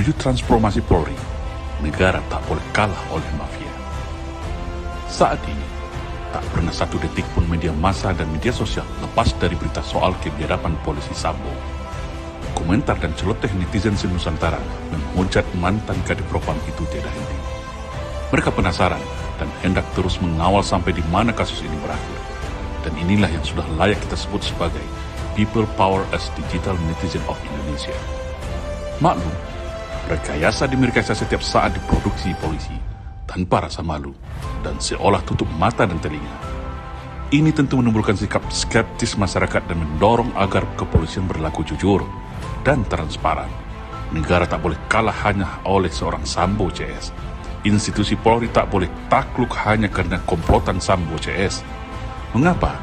Menuju transformasi Polri, negara tak boleh kalah oleh mafia. Saat ini, tak pernah satu detik pun media massa dan media sosial lepas dari berita soal kebiadaban polisi Sambo. Komentar dan celoteh netizen se-Nusantara menghujat mantan Kadipropam itu tiada henti. Mereka penasaran dan hendak terus mengawal sampai di mana kasus ini berakhir. Dan inilah yang sudah layak kita sebut sebagai People Power as Digital Netizen of Indonesia. Maklum, rekayasa demi rekayasa setiap saat diproduksi polisi tanpa rasa malu dan seolah tutup mata dan telinga. Ini tentu menimbulkan sikap skeptis masyarakat dan mendorong agar kepolisian berlaku jujur dan transparan. Negara tak boleh kalah hanya oleh seorang Sambo CS. Institusi Polri tak boleh takluk hanya karena komplotan Sambo CS. Mengapa?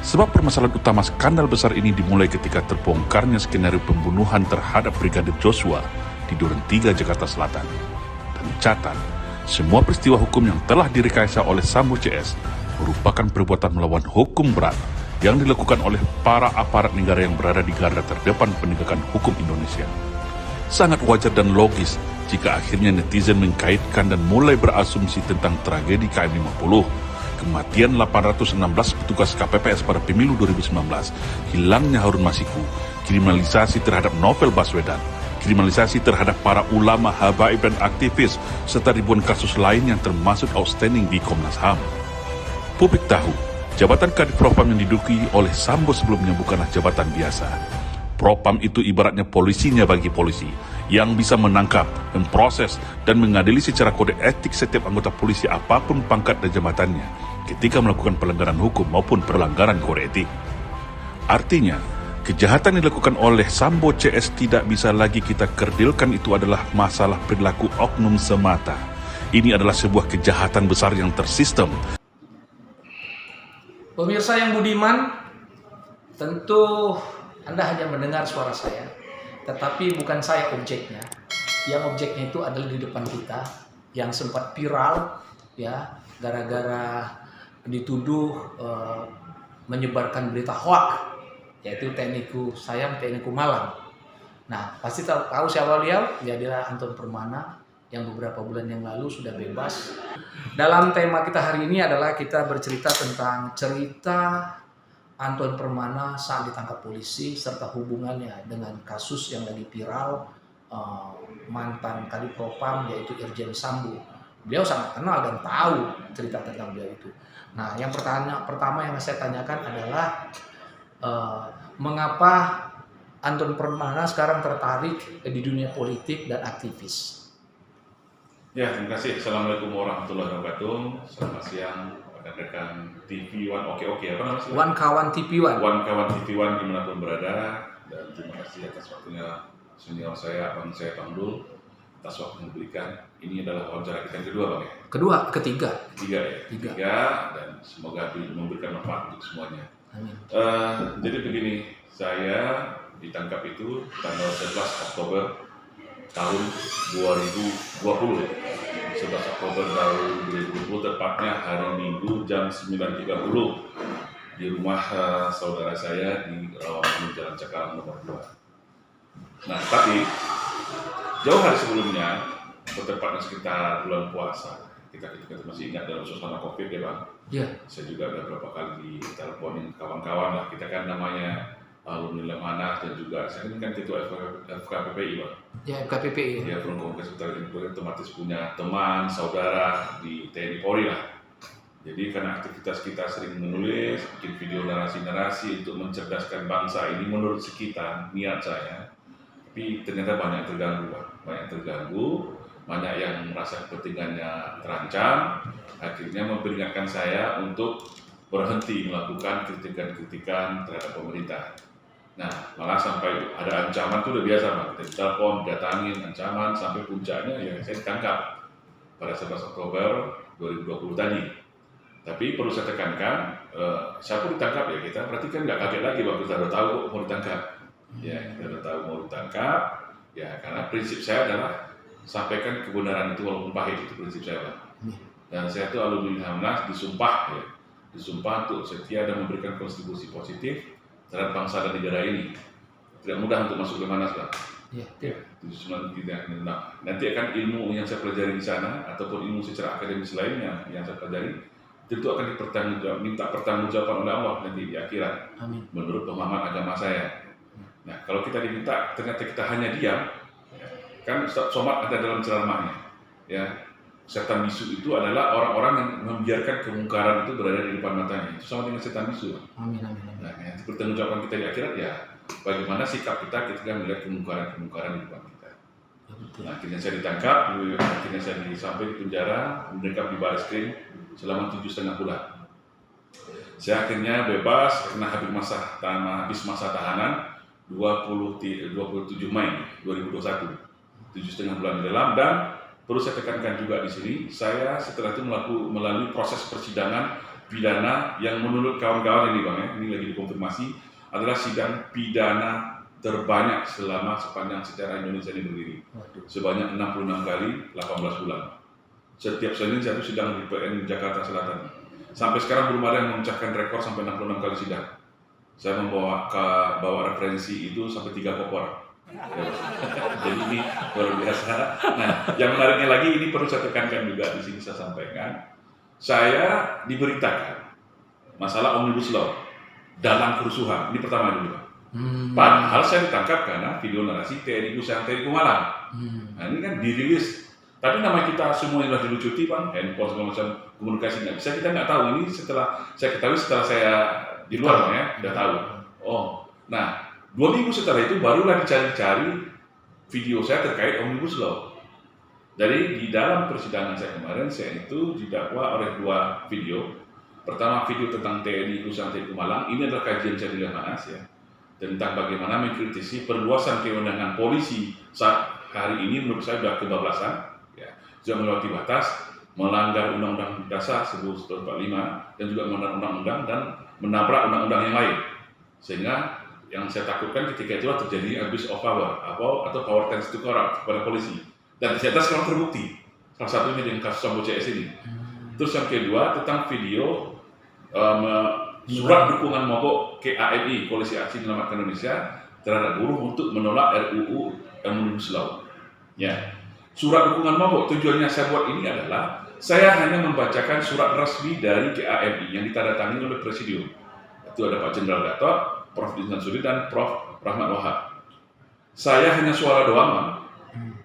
Sebab permasalahan utama skandal besar ini dimulai ketika terbongkarnya skenario pembunuhan terhadap Brigadir Joshua di Duren 3, Jakarta Selatan. Dan catat, semua peristiwa hukum yang telah direkayasa oleh Sambo CS merupakan perbuatan melawan hukum berat yang dilakukan oleh para aparat negara yang berada di garda terdepan penegakan hukum Indonesia. Sangat wajar dan logis jika akhirnya netizen mengkaitkan dan mulai berasumsi tentang tragedi KM50, kematian 816 petugas KPPS pada pemilu 2019, hilangnya Harun Masiku, kriminalisasi terhadap Novel Baswedan, kriminalisasi terhadap para ulama, habaib dan aktivis, serta ribuan kasus lain yang termasuk outstanding di Komnas HAM. Publik tahu, jabatan Kadipropam yang diduduki oleh Sambo sebelumnya bukanlah jabatan biasa. Propam itu ibaratnya polisinya bagi polisi, yang bisa menangkap, memproses, dan mengadili secara kode etik setiap anggota polisi apapun pangkat dan jabatannya ketika melakukan pelanggaran hukum maupun pelanggaran kode etik. Artinya, kejahatan yang dilakukan oleh Sambo CS tidak bisa lagi kita kerdilkan itu adalah masalah perilaku oknum semata. Ini adalah sebuah kejahatan besar yang tersistem. Pemirsa yang budiman, tentu Anda hanya mendengar suara saya, tetapi bukan saya objeknya. Yang objeknya itu adalah di depan kita, yang sempat viral, ya, gara-gara dituduh menyebarkan berita hoax, yaitu TNI-ku Sayang, TNI-ku Malang. Nah, pasti tahu siapa beliau? Dia adalah Anton Permana yang beberapa bulan yang lalu sudah bebas. Dalam tema kita hari ini adalah kita bercerita tentang cerita Anton Permana saat ditangkap polisi serta hubungannya dengan kasus yang lagi viral mantan Kadipropam yaitu Irjen Sambo. Beliau sangat kenal dan tahu cerita tentang beliau itu. Nah, yang pertama yang saya tanyakan adalah mengapa Anton Permana sekarang tertarik di dunia politik dan aktivis? Ya, terima kasih. Assalamualaikum warahmatullahi wabarakatuh. Selamat siang rekan-rekan TV One. Oke, apa namanya? One Kawan TV One. One Kawan TV One dimanapun berada. Dan terima kasih atas waktunya senior saya, Abang saya Tangdul, atas waktu yang diberikan. Ini adalah wawancara kita yang kedua, Bang ya? Ketiga Tiga. Tiga, dan semoga memberikan manfaat untuk semuanya. Amin. Jadi begini, saya ditangkap itu tanggal 11 Oktober tahun 2020. 11 Oktober tahun 2020, tepatnya hari Minggu jam 9.30 di rumah saudara saya di Rawamangun Jalan Cakalang nomor 2. Nah, tapi jauh hari sebelumnya, tepatnya sekitar bulan puasa, kita masih ingat dalam suasana COVID ya Bang. Iya. Saya juga ada beberapa kali diteleponin kawan-kawan lah, kita kan namanya alumni Lemhanas dan juga saya kan ketua FKPPI Bang. Ya, FKPPI. Ya, Forum Komunikasi Utara Polri otomatis punya teman, saudara di TNI Polri lah. Jadi karena aktivitas kita sering menulis, bikin video narasi-narasi untuk mencerdaskan bangsa ini menurut sekitar niat saya. Tapi ternyata banyak terganggu, Pak. Banyak yang merasa kepentingannya terancam, akhirnya memperingatkan saya untuk berhenti melakukan kritikan-kritikan terhadap pemerintah. Nah, malah sampai ada ancaman itu udah biasa, Pak. Kita telepon, datangin ancaman, sampai puncaknya ya saya ditangkap pada 11 Oktober 2020 tadi. Tapi perlu saya tekankan, siapa ditangkap ya kita, berarti kan nggak kaget lagi Pak, kita udah tahu mau ditangkap. Ya, kita udah tahu mau ditangkap, ya karena prinsip saya adalah sampaikan kebenaran itu walaupun pahit, itu prinsip saya Pak. Dan saya itu alumni Lemhanas disumpah ya, disumpah untuk setia dan memberikan kontribusi positif terhadap bangsa dan negara ini. Tidak mudah untuk masuk Lemhanas Pak. Ya, Ya, 79 nah, nanti akan ilmu yang saya pelajari di sana ataupun ilmu secara akademis lainnya yang saya pelajari tentu akan minta pertanggungjawaban oleh Allah nanti di akhirat. amin. Menurut pemahaman agama saya. Nah, kalau kita diminta ternyata kita hanya diam, ya, kan Ustaz Somad ada dalam ceramahnya, ya setan bisu itu adalah orang-orang yang membiarkan kemungkaran itu berada di depan matanya. Itu sama dengan setan bisu. Amin, amin, amin. Nah, yang pertanggungjawaban kita di akhirat ya bagaimana sikap kita ketika melihat kemungkaran di depan kita. Ya, betul. Nah, akhirnya saya ditangkap, akhirnya saya sampai di penjara, menetap di baris krim selama 7,5 bulan. Saya akhirnya bebas karena habis masa tahanan 27 Mei 2021, 7,5 bulan di dalam. Dan perlu saya tekankan juga di sini, saya setelah itu melalui proses persidangan pidana yang menurut kawan-kawan ini Bang ya, ini lagi dikonfirmasi, adalah sidang pidana terbanyak sepanjang sejarah Indonesia ini berdiri. Sebanyak 66 kali 18 bulan. Setiap Senin satu sidang di PN Jakarta Selatan. Sampai sekarang belum ada yang memecahkan rekor sampai 66 kali sidang. Saya bawa referensi itu sampai 3 koper. Jadi ini luar biasa. Nah, yang menariknya lagi ini perlu saya tekankan juga di sini saya sampaikan. Saya diberitakan masalah Omnibus Law dalam kerusuhan. Ini pertama dulu. Padahal saya ditangkap karena video narasi TNI TNI Kumalang. Nah, ini kan dirilis. Tapi nama kita semua yang sudah dilucuti, Bang, handphone segala macam komunikasi nggak bisa, kita nggak tahu. Ini setelah saya di luar, ya, udah tahu. Oh, nah 2 minggu setelah itu barulah dicari-cari video saya terkait Omnibus Law. Jadi di dalam persidangan saya kemarin, saya itu didakwa oleh 2 video. Pertama video tentang TNI TNI Kumalang, ini adalah kajian saya di Lemhanas ya, tentang bagaimana mengkritisi perluasan kewenangan polisi saat hari ini menurut saya sudah kebablasan, ya, sudah melewati batas, melanggar Undang-Undang Dasar 1945 dan juga undang-undang dan menabrak undang-undang yang lain. Sehingga yang saya takutkan ketika itu terjadi abuse of power atau power tends to corrupt kepada polisi. Dan ternyata sekarang terbukti. Salah satunya dengan kasus Sambo CS ini. Terus yang kedua tentang video surat dukungan mogok KAMI, Koalisi Aksi Menyelamatkan Indonesia, terhadap buruh untuk menolak RUU Omnibus Law. Ya, surat dukungan mogok tujuannya saya buat ini adalah saya hanya membacakan surat resmi dari KAMI yang ditandatangani oleh Presidium. Itu ada Pak Jenderal Gatot, Prof. Dinsan Sudi dan Prof. Rahmat Wahab. Saya hanya suara doang, Bang,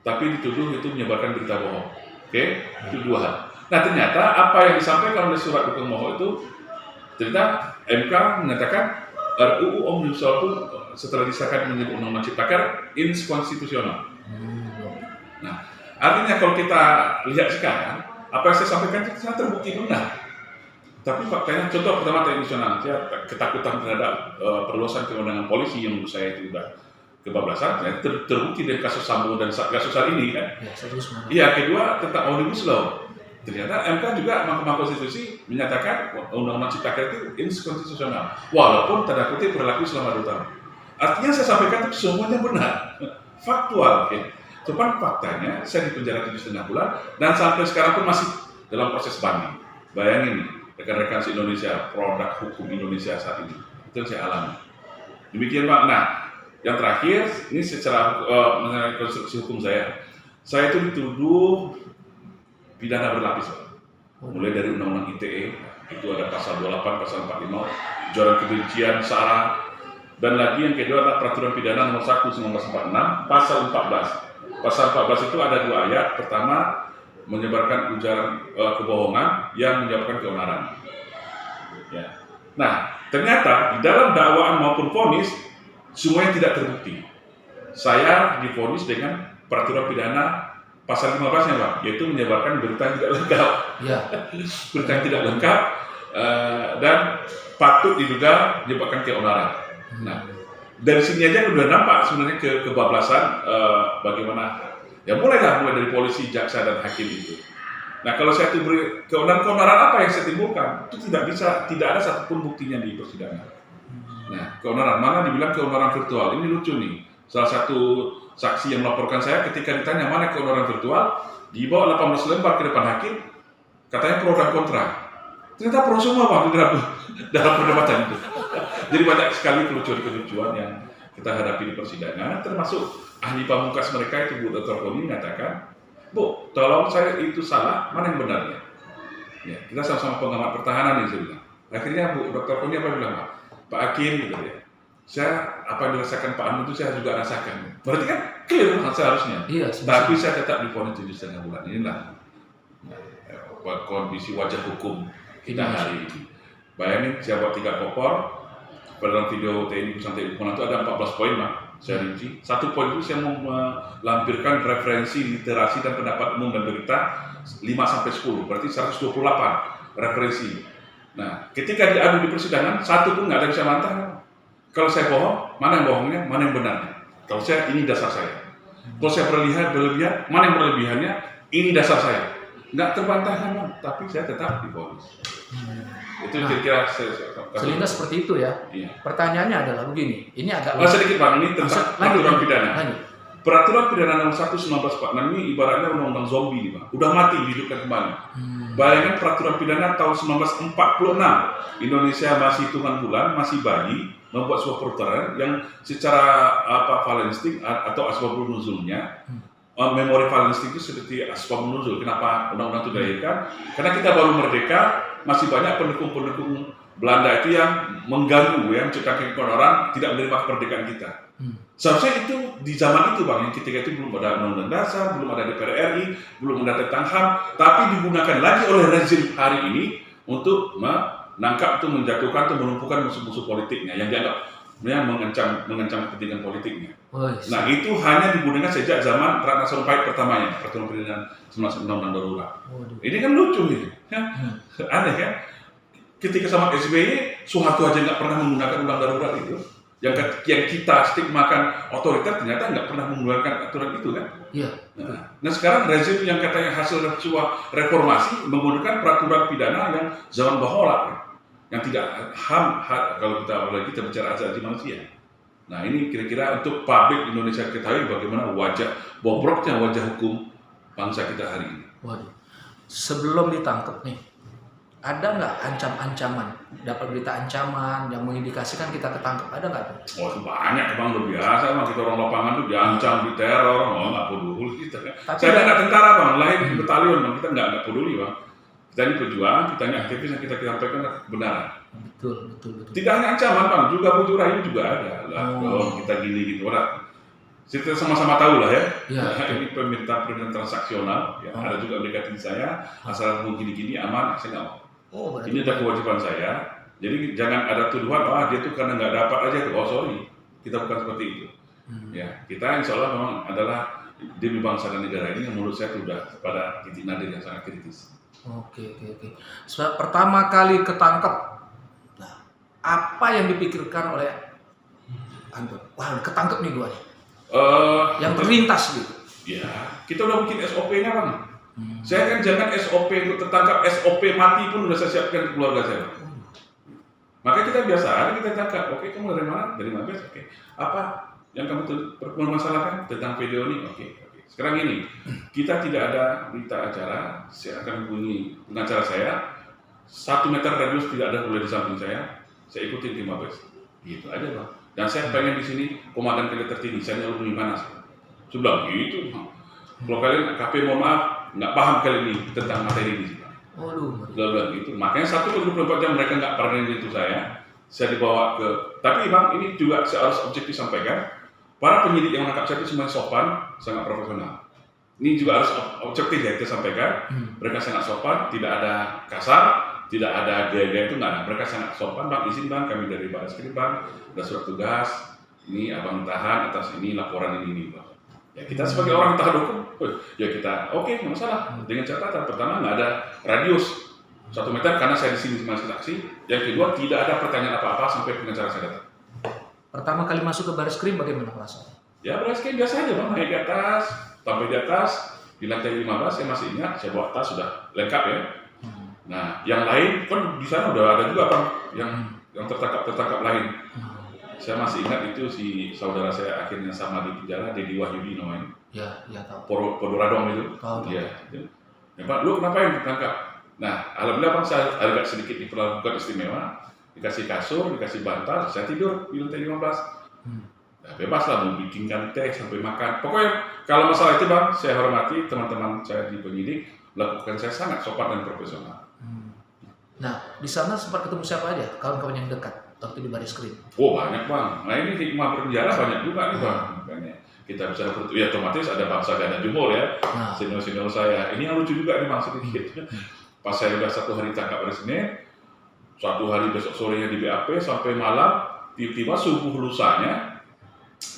tapi dituduh itu menyebarkan berita bohong. Oke, itu 2 hal. Nah ternyata apa yang disampaikan oleh surat dukungan mogok itu, ternyata MK menyatakan RUU Omnibus Law itu setelah disahkan menjadi Undang-Undang Cipta Kerja inkonstitusional. Nah, artinya kalau kita lihat sekarang, apa yang saya sampaikan itu sangat terbukti benar. Tapi faktanya, contoh pertama tradisional, ketakutan terhadap perluasan kewenangan polisi yang menurut saya itu sudah kebablasan, ya, terbukti dari kasus Sambo dan kasus hari ini kan. Iya, kedua tentang Omnibus Law. Ternyata MK juga Mahkamah Konstitusi menyatakan Undang-Undang Cipta Kerja itu inkonstitusional, walaupun tanda kutip berlaku selama 2 tahun. Artinya saya sampaikan itu semuanya benar, faktual. Okay. Cuman faktanya saya dipenjara 7,5 bulan dan sampai sekarang pun masih dalam proses banding. Bayangin nih, rekan-rekan se-Indonesia, produk hukum Indonesia saat ini, itu yang saya alami. Demikian Pak. Nah, yang terakhir, ini secara mengenai konstruksi hukum saya itu dituduh pidana berlapis, Pak. Mulai dari Undang-Undang ITE, itu ada pasal 28, pasal 45, ujaran kebencian, sara, dan lagi yang kedua adalah Peraturan Pidana nomor 1 1946, pasal 14. Pasal 14 itu ada 2 ayat. Pertama, menyebarkan ujaran kebohongan yang menyebabkan keonaran. Ya. Nah, ternyata di dalam dakwaan maupun vonis semuanya tidak terbukti. Saya divonis dengan peraturan pidana pasal 15-nya, Pak, yaitu menyebarkan berita yang tidak lengkap. Ya. Berita yang tidak lengkap dan patut diduga menyebabkan keonaran. Nah, dari sini aja udah nampak sebenarnya kebablasan bagaimana ya mulai dari polisi, jaksa dan hakim itu. Nah kalau saya beri keonaran apa yang saya timbulkan itu tidak ada satupun buktinya di persidangan. Nah keonaran mana dibilang keonaran virtual, ini lucu nih. Salah satu saksi yang melaporkan saya ketika ditanya mana keonaran virtual, dibawa 18 lembar ke depan hakim, katanya pro dan kontra. Ternyata pro semua Pak dalam perdebatan itu. Jadi banyak sekali kelucuan-kelucuan kita hadapi di persidangan, termasuk ahli pamungkas mereka itu Bu Dr. Koni mengatakan, Bu, tolong saya itu salah, mana yang benarnya? Ya, kita sama-sama pengamat pertahanan nih, saya bilang. Akhirnya Bu Dr. Koni apa bilang, Pak Hakim, gitu ya. Saya apa yang dirasakan Pak Anu itu saya juga rasakan. Berarti kan clear seharusnya. Iya, tapi saya tetap divonis 7,5 bulan. Inilah kondisi wajah hukum kita hari ini. Bayangin saya buat 3 kopor. Dalam video TNI Santai Dukungan itu ada 14 poin, Pak. Saya rinci. 1 poin itu saya mau melampirkan referensi literasi dan pendapat umum dan berita 5-10. Berarti 128 referensi. Nah, ketika diadu di persidangan, 1 pun nggak ada yang bisa bantah. Kalau saya bohong, mana yang bohongnya, mana yang benarnya. Kalau saya, ini dasar saya. Kalau saya berlebihan, mana yang berlebihannya, ini dasar saya. Nggak terbantahkan, Bang, tapi saya tetap divonis. Itu kira-kira selintas seperti itu ya. Iya. Pertanyaannya adalah begini, ini agak sedikit Bang, ini tentang peraturan pidana. Peraturan pidana nomor 1 1946 ini ibaratnya undang-undang zombie nih, Bang. Udah mati dihidupkan kembali. Bayangkan peraturan pidana tahun 1946, Indonesia masih hitungan bulan, masih bayi, membuat sebuah peraturan yang secara valenistik atau asbabun nuzulnya, memori valenistik itu seperti asbabun nuzul. Kenapa undang-undang itu dilahirkan? Karena kita baru merdeka, masih banyak pendukung-pendukung Belanda itu yang mengganggu, yang menciptakan orang tidak menerima kemerdekaan kita. Seharusnya itu di zaman itu, Bang, yang ketika itu belum ada undang-undang dasar, belum ada DPR RI, belum ada tentang HAM, tapi digunakan lagi oleh rezim hari ini untuk menangkap, untuk menjatuhkan, untuk melumpuhkan musuh-musuh politiknya yang dianggap mengancam kepentingan politiknya. Nah, itu hanya digunakan sejak zaman Ratna Sarumpait pertamanya, peraturan pidana 19 undang-undang darurat. Ini kan lucu ini, ya? Aneh kan? Ketika sama SBY, Soeharto aja nggak pernah menggunakan undang darurat itu. Yang kita stigmakan otoriter ternyata nggak pernah menggunakan aturan itu kan? Iya. Nah sekarang rezim yang katanya hasil sebuah reformasi menggunakan peraturan pidana yang zaman bahola, yang tidak HAM kalau kita bicara asasi manusia. Nah ini kira-kira untuk publik Indonesia ketahui bagaimana bobroknya wajah hukum bangsa kita hari ini. Waduh, sebelum ditangkap nih, ada nggak ancam-ancaman, dapat berita ancaman yang mengindikasikan kita ketangkep, ada nggak? Oh banyak, Bang, luar biasa, Bang. Kita orang lapangan tuh diancam, diteror, nggak peduli kita. Saya nggak tentara, Bang, lahir di batalion, Bang, kita nggak peduli, Bang. Kita ini pejuang, kita ini aktivis yang kita sampaikan kebenaran. Betul. Tidak hanya ancaman, Bang, juga bujuk rayu juga ada. Kalau kita gini gitu, orang kita sama-sama tahu lah ya. Ini permintaan transaksional, ya. Ada juga mendekati saya, asal mau gini-gini aman, saya nggak mau. Ini adalah kewajiban saya. Jadi jangan ada tuduhan, dia tuh karena nggak dapat aja. Oh sorry, kita bukan seperti itu. Ya, kita insya Allah memang adalah demi bangsa dan negara ini yang menurut saya sudah pada titik nadir yang sangat kritis. Oke. Pertama kali ketangkep, nah, apa yang dipikirkan oleh Anton? Wah, ketangkep nih gue. Yang terlintas gitu. Ya, kita udah bikin SOP-nya, Bang. Saya kan jangan SOP untuk tertangkap, SOP mati pun udah saya siapkan ke keluarga saya. Makanya kita biasa ada kita tangkap. Oke, kamu dari mana? Dari Mabes. Oke. Apa yang kamu permasalahkan tentang video ini? Oke. Sekarang ini kita tidak ada berita acara. Saya akan hubungi pengacara saya. 1 meter radius tidak ada boleh di samping saya. Saya ikutin tim Mabes. Gitu aja, Bang. Dan saya pengen di sini komandan kelet tertinggi. Saya hubungi mana? Sudah gitu. Kalau kalian KP mohon maaf, nggak paham kali ini tentang materi ini. Waduh. Gitu. Makanya 1/24 jam mereka nggak pernah itu saya dibawa ke. Tapi Bang, ini juga saya harus objektif sampaikan. Para penyidik yang menangkap saya itu semuanya sopan, sangat profesional. Ini juga harus objektif ya kita sampaikan. Mereka sangat sopan, tidak ada kasar, tidak ada gaya-gaya itu nggak ada. Mereka sangat sopan, Bang, izin Bang, kami dari Baris Krim Bang, ada surat tugas. Ini abang tahan atas ini laporan ini Bang. Ya kita sebagai orang tahan hukum, ya kita oke, nggak masalah. Dengan catatan pertama nggak ada radius 1 meter karena saya di sini masih saksi. Yang kedua tidak ada pertanyaan apa-apa sampai pengacara saya datang. Pertama kali masuk ke Baris Krim bagaimana perasaan? Ya Baris Krim biasa aja, Bang, naik ke atas, sampai di atas di lantai 15 saya masih ingat, saya bawa tas sudah lengkap ya. Nah yang lain kan di sana udah ada juga, Bang, yang tertangkap lain. Saya masih ingat itu si saudara saya akhirnya sama di penjara, Dedi Wahyudi namanya. Ya tahu. Podoradong itu. Tahu. Ya, Pak, lu kenapa yang ditangkap? Nah, alhamdulillah Bang, saya agak sedikit diperlakukan istimewa, dikasih kasur, dikasih bantal, saya tidur di lantai 15. Ya, bebas lah mau bikinkan teh sampai makan. Pokoknya kalau masalah itu Bang, saya hormati teman-teman saya di penyidik, lakukan saya sangat sopan dan profesional. Nah, di sana sempat ketemu siapa aja kawan-kawan yang dekat waktu di baris krim? Oh banyak Bang. Nah ini hikmah berpenjara banyak juga nih Bang. Makanya kita bisa ya otomatis ada bangsa ganda jumur ya. Senior-senior saya. Ini yang lucu juga nih Bang sedikit. Pas saya udah 1 hari tangkap hari Senin, 1 hari besok sorenya di BAP sampai malam, tiba-tiba subuh lusanya,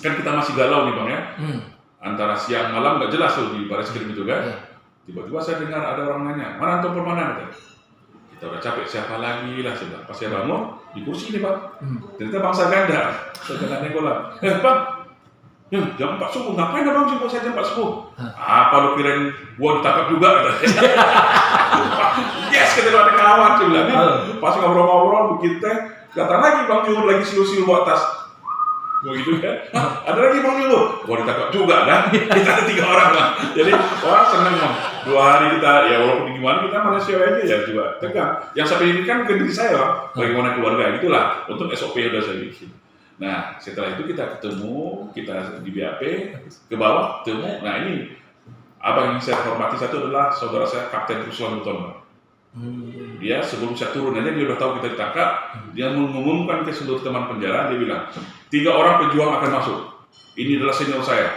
kan kita masih galau nih Bang ya. Antara siang malam nggak jelas tuh di baris krim itu kan. Tiba-tiba saya dengar ada orang nanya, mana Anton Permana? Kita udah capek, siapa lagi lah sudah. Pas saya bangun, di kursi nih Bang. Ternyata bangsa ganda. Saya tanya bola, Bang, jam 4 subuh, ngapain Bang subuh saya jam 4 subuh? Apa lu kirain gua ditangkap juga? Yes, kita ada kawan, saya bilang. Pas ngobrol-ngobrol, bikin teh, datang lagi Bang Jumur lagi silu-silu buat tas. Begitu kan? Ada lagi Bang Jumur, gua ditangkap juga kan? Kita ada 3 orang lah. Jadi orang seneng Bang. 2 hari kita, ya walaupun gimana kita manusia aja ya juga tegang. Yang sampai ini kan ke diri saya Bang, bagaimana keluarga itulah. Untuk SOP udah saya bikin. Nah setelah itu kita ketemu, kita di BAP ke bawah ketemu. Nah ini abang yang saya hormati satu adalah saudara saya Kapten Ruslan Muton. Dia sebelum saya turun aja dia udah tahu kita ditangkap. Dia mengumumkan ke seluruh teman penjara, dia bilang 3 orang pejuang akan masuk. Ini adalah senior saya.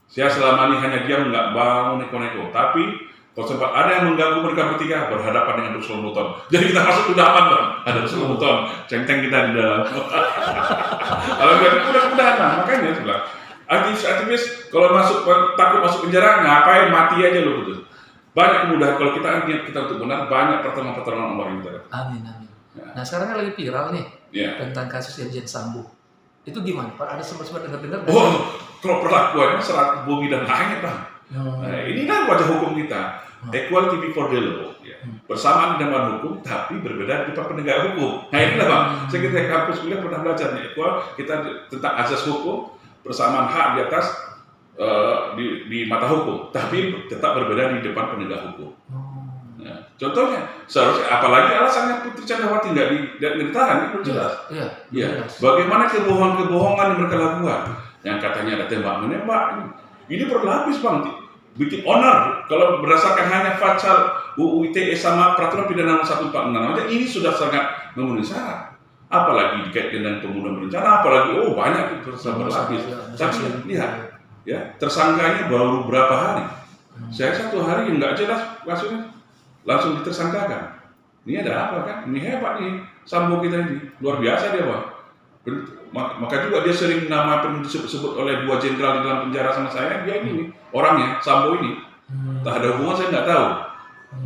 Saya selama ini hanya diam, nggak bangun neko-neko. Tapi kalau sempat ada yang mengganggu mereka bertiga berhadapan dengan Ruslan Muton. Jadi kita masuk udah aman Bang. Ada Ruslan Muton, centeng kita di dalam. Kalau udah aman, makanya saya bilang aktivis kalau takut masuk penjara ngapain, mati aja lo gitu. Banyak kemudahan kalau kita niat kita untuk benar, banyak pertolongan Allah yang kita. Amin. Nah sekarang kan lagi viral nih tentang kasus Irjen Sambo. Itu gimana Pak? Ada sempat dengar? Oh, kalau perlakuannya serat bumi dan langit Bang. Nah, ini kan wajah hukum kita, equality before the law, bersamaan di depan hukum, tapi berbeda di depan penegak hukum. Nah inilah Bang, saya ketika kampus kuliah pernah belajar nih, kita tentang azas hukum, bersamaan hak di atas di mata hukum, tapi tetap berbeda di depan penegak hukum. Nah, contohnya, seharusnya apalagi alasannya Putri Candrawati nggak ditahan, itu jelas. Iya. Bagaimana kebohongan yang mereka lakukan, yang katanya ada tembak menembak, ini berlapis Bang, bikin honor. Kalau berdasarkan hanya pasal UU ITE sama peraturan pidana nomor 146 aja, ini sudah sangat memenuhi syarat. Apalagi dikaitkan dengan pembunuhan berencana, apalagi banyak itu berlapis. Tapi lihat, ya tersangkanya baru berapa hari. Saya 1 hari nggak jelas kasusnya, langsung ditersangkakan. Ini ada apa kan? Ini hebat nih Sambo kita ini, luar biasa dia Bang. Maka juga dia sering nama disebut oleh 2 jenderal di dalam penjara sama saya. Dia ini orangnya Sambo ini. Tak ada hubungan saya nggak tahu.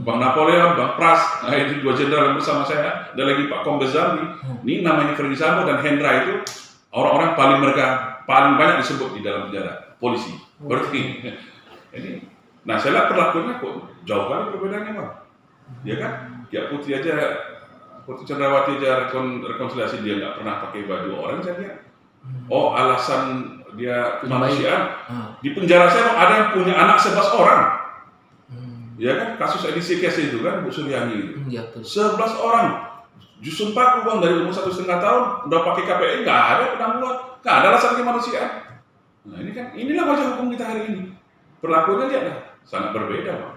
Bang Napoleon, Bang Pras, nah ini 2 jenderal yang bersama saya. Ada lagi Pak Kombes Zambi. Ini namanya Ferdi Sambo dan Hendra itu orang-orang paling banyak disebut di dalam penjara polisi. Berarti ini. Nah saya lihat perlakuannya kok jauh kali perbedaannya Bang. Ya kan? Ya Putri Candrawati aja rekonsiliasi dia nggak pernah pakai baju orang saja. Oh alasan dia kemanusiaan. Di penjara saya ada yang punya anak 11 orang. Ya kan kasus edisi case itu kan Bu Suryani itu. 11 orang. Justru Pak Bang dari umur 1,5 tahun udah pakai KPI nggak ada penangguhan, nggak ada alasan kemanusiaan. Nah ini kan inilah wajah hukum kita hari ini. Perlakuannya lihat lah sangat berbeda Bang.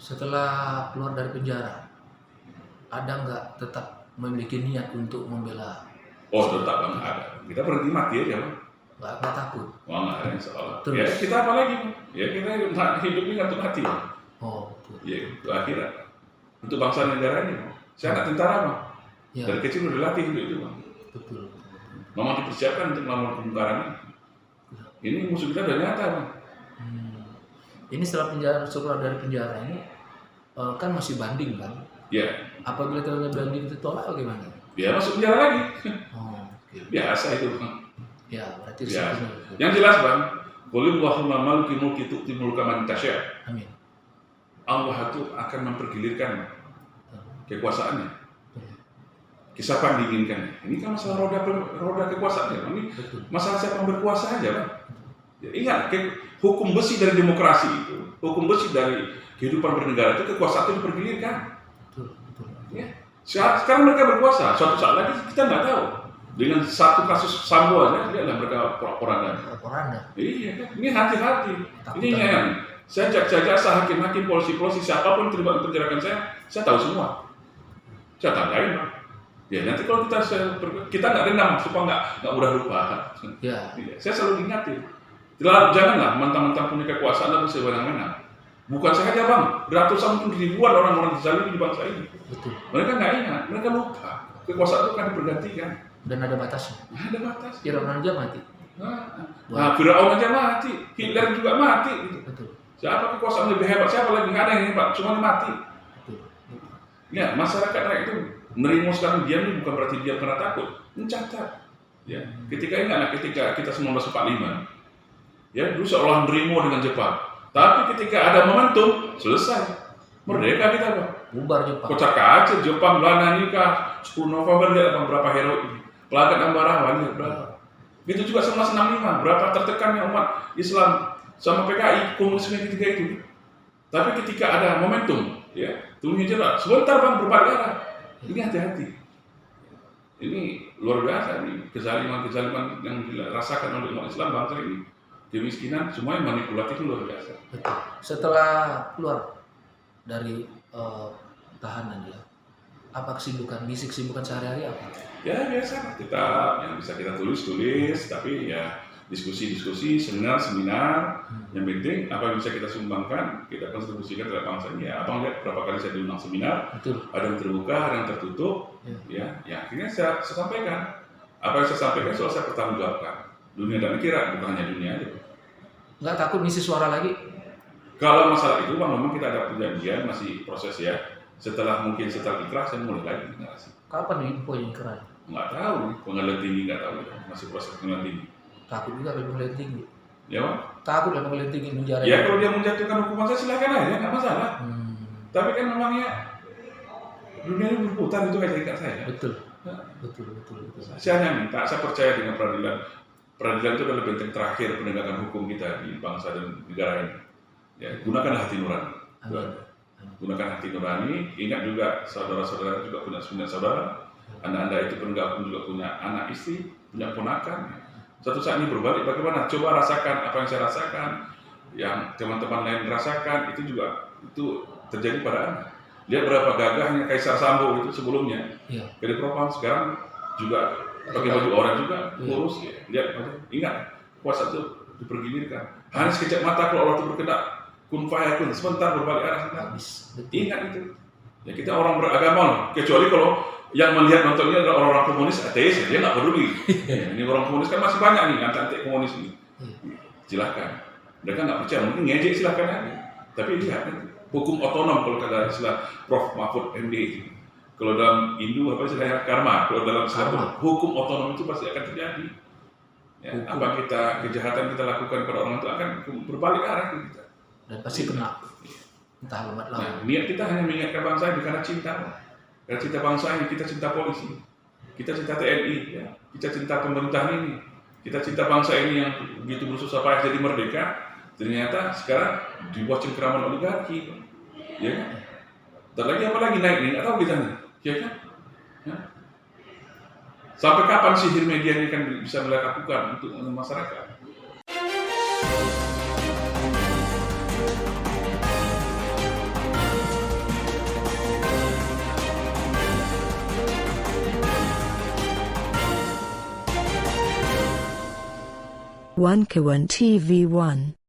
Setelah keluar dari penjara, ada nggak tetap memiliki niat untuk membela? Oh tetap Bang, ada. Kita berhenti mati aja Bang. Nggak takut? Wah nggak ada insya Allah. Ya kita apa lagi Bang? Ya kita hidup ini nggak untuk mati Bang. Oh betul. Ya itu akhirat. Untuk bangsa negara ini Bang. Saya anak tentara Bang. Dari kecil udah latih untuk itu Bang. Betul. Memang dipersiapkan untuk melawan pembubaran ini. Ini musuh kita udah nyata Bang. Ini setelah keluar dari penjara ini kan masih banding kan? Ya. Apabila terjadi banding ditolak bagaimana? Ya masuk penjara lagi. Biasa itu Bang. Ya berarti biasa. Yang jelas Bang, qul Allahumma maliki mulki tu'ti mulka man tasya'. Amin. Allah itu akan mempergilirkan kekuasaannya. Siapa yang diinginkan? Ini kan masalah roda kekuasaan ya. Ini masalah siapa yang berkuasa aja Bang. Ya, ingat, hukum besi dari demokrasi itu, hukum besi dari kehidupan bernegara itu kekuasaan itu dipergilirkan. Ya. Sekarang mereka berkuasa, suatu saat lagi kita nggak tahu. Dengan satu kasus Sambo aja, lihatlah mereka porak-poranda. Porak-poranda. Iya kan, ini hati-hati. Takut Ini kan? yang saya jaksa, hakim-hakim, polisi-polisi, siapapun terlibat penjarakan saya tahu semua. Saya tandain, Pak. Ya nanti kalau kita nggak dendam supaya nggak mudah lupa. Ya. Saya selalu ingatin. Janganlah mentang-mentang punya kekuasaan lalu sewenang-wenang. Bukan saja Bang, ratusan mungkin ribuan orang-orang dizalimi di bangsa ini. Betul. Mereka nggak ingat, mereka lupa. Kekuasaan itu kan dipergantikan. Dan ada batasnya. Ada batas. Firaun aja mati. Nah, Firaun aja mati, Hitler juga mati. Gitu. Betul. Siapa kekuasaan lebih hebat? Siapa lagi? Nggak ada yang hebat, cuma mati. Betul. Ya, masyarakat rakyat itu menerima sekarang diam ini bukan berarti dia karena takut, mencatat. Ya, ketika kita 1945, ya dulu seolah menerima dengan Jepang. Tapi ketika ada momentum, selesai. Merdeka kita, Pak. Bubar Jepang. Kocak kacir, Jepang, Belanda nikah, 10 November lihat berapa hero ini. Pelagat Ambarawa lihat berapa. Gitu juga sama 1965, berapa tertekannya umat Islam sama PKI, komunisme ketiga itu. Tapi ketika ada momentum, ya, turunnya jelas. Sebentar Bang, berbalik arah. Ini hati-hati. Ini luar biasa nih, kezaliman yang dirasakan oleh umat Islam bangsa ini. Kemiskinan, semuanya manipulatif luar biasa. Betul. Setelah keluar dari tahanan ya, apa kesibukan sehari-hari apa? Ya biasa, kita yang bisa kita tulis, tapi ya diskusi, seminar. Yang penting apa yang bisa kita sumbangkan, kita kontribusikan terhadap bangsa ini. Ya, Abang lihat berapa kali saya diundang seminar, Betul. ada yang terbuka, ada yang tertutup. Ya akhirnya saya sampaikan. Apa yang saya sampaikan selalu saya pertanggungjawabkan. Dunia dan akhirat, bukan hanya dunia aja. Nggak takut ngisi suara lagi? Kalau masalah itu Bang, memang kita ada perjanjian, masih proses ya. Setelah ikhlas, saya mulai lagi narasi. Kapan info yang keren? Nggak tahu nih, pengadilan tinggi nggak tahu ya. Masih proses pengadilan tinggi. Takut juga pengadilan tinggi. Ya Bang? Takut lah pengadilan tinggi menjara. Ya kalau dia menjatuhkan hukuman saya silahkan aja, nggak masalah. Tapi kan memangnya dunia ini berputar, itu kayak ikat saya. Betul. Betul. Saya hanya minta, saya percaya dengan peradilan. Peradilan itu adalah benteng terakhir penegakan hukum kita di bangsa dan negara ini. Ya, gunakanlah hati nurani. Gunakan hati nurani. Ingat juga saudara-saudara juga punya saudara. Anda itu penegak hukum juga punya anak istri, punya ponakan. Suatu saat ini berbalik, bagaimana? Coba rasakan apa yang saya rasakan, yang teman-teman lain rasakan, itu terjadi pada Anda. Lihat berapa gagahnya Kaisar Sambo itu sebelumnya. Dari Propam sekarang juga pakai baju orang juga kurus ya. Lihat aja, ingat kuasa itu dipergilirkan. Hanya sekejap mata kalau Allah itu berkehendak kun fayakun, sebentar berbalik arah habis. Ingat itu. Ya kita orang beragama loh. Kecuali kalau yang melihat nontonnya adalah orang-orang komunis ateis, dia nggak peduli. Ya, ini orang komunis kan masih banyak nih anti komunis ini. Silahkan. Mereka nggak percaya, mungkin ngejek silahkan aja. Tapi lihat hukum otonom kalau kata istilah Prof Mahfud MD itu. Kalau dalam Hindu apa istilahnya karma, kalau dalam Islam hukum otonom itu pasti akan terjadi. Ya, apa kejahatan kita lakukan pada orang itu akan berbalik arah kita. Dan pasti kena. Entah lembat laut. Nah, niat kita hanya mengingatkan bangsa ini karena cinta. Karena cinta bangsa ini, kita cinta polisi, kita cinta TNI, ya. Kita cinta pemerintahan ini, kita cinta bangsa ini yang begitu bersusah payah jadi merdeka. Ternyata sekarang di bawah cengkeraman oligarki, ya kan? Dan apa lagi naik nih? Nggak tahu kita nih. Ya kan? Ya. Sampai kapan sihir media ini kan bisa melakukan untuk masyarakat? One Kawan TV 1